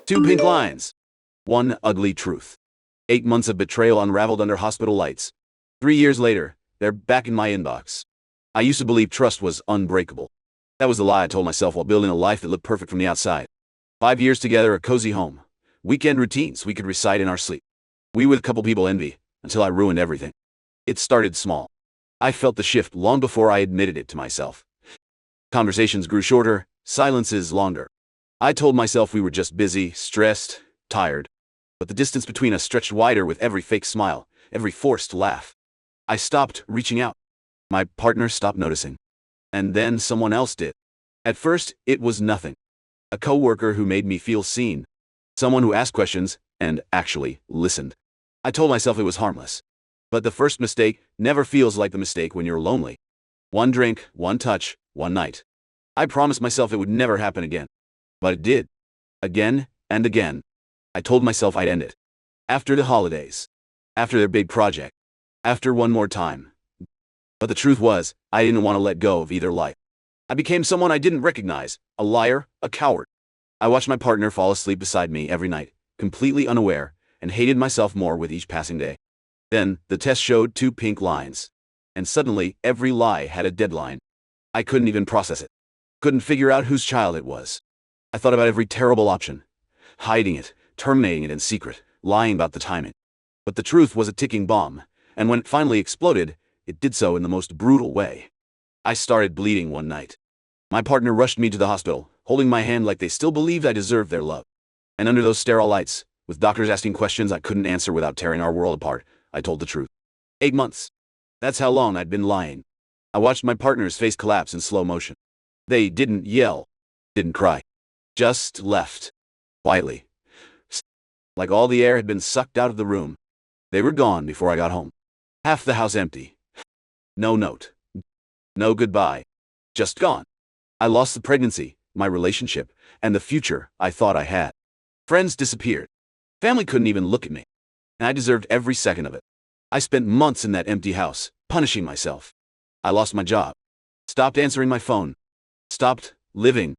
Two pink lines. One ugly truth. 8 months of betrayal unraveled under hospital lights. 3 years later, they're back in my inbox. I used to believe trust was unbreakable. That was the lie I told myself while building a life that looked perfect from the outside. 5 years together, a cozy home. Weekend routines we could recite in our sleep. We with a couple people envy, until I ruined everything. It started small. I felt the shift long before I admitted it to myself. Conversations grew shorter, silences longer. I told myself we were just busy, stressed, tired. But the distance between us stretched wider with every fake smile, every forced laugh. I stopped reaching out. My partner stopped noticing. And then someone else did. At first, it was nothing. A coworker who made me feel seen. Someone who asked questions and actually listened. I told myself it was harmless. But the first mistake never feels like the mistake when you're lonely. One drink, one touch, one night. I promised myself it would never happen again. But it did. Again and again. I told myself I'd end it. After the holidays. After their big project. After one more time. But the truth was, I didn't want to let go of either lie. I became someone I didn't recognize, a liar, a coward. I watched my partner fall asleep beside me every night, completely unaware, and hated myself more with each passing day. Then, the test showed 2 pink lines. And suddenly, every lie had a deadline. I couldn't even process it. Couldn't figure out whose child it was. I thought about every terrible option. Hiding it, terminating it in secret, lying about the timing. But the truth was a ticking bomb, and when it finally exploded, it did so in the most brutal way. I started bleeding one night. My partner rushed me to the hospital, holding my hand like they still believed I deserved their love. And under those sterile lights, with doctors asking questions I couldn't answer without tearing our world apart, I told the truth. 8 months. That's how long I'd been lying. I watched my partner's face collapse in slow motion. They didn't yell, didn't cry, just left. Quietly. Like all the air had been sucked out of the room. They were gone before I got home. Half the house empty. No note. No goodbye. Just gone. I lost the pregnancy, my relationship, and the future I thought I had. Friends disappeared. Family couldn't even look at me. And I deserved every second of it. I spent months in that empty house, punishing myself. I lost my job. Stopped answering my phone. Stopped living.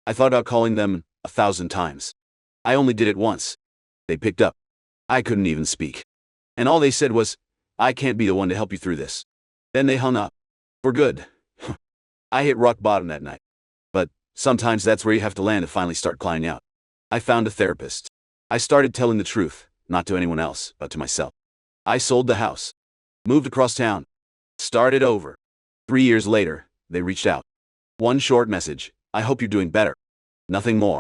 I thought about calling them 1,000 times. I only did it once. They picked up. I couldn't even speak. And all they said was, "I can't be the one to help you through this." Then they hung up. For good. I hit rock bottom that night. But sometimes that's where you have to land to finally start climbing out. I found a therapist. I started telling the truth, not to anyone else, but to myself. I sold the house. Moved across town. Started over. 3 years later, they reached out. One short message: "I hope you're doing better." Nothing more.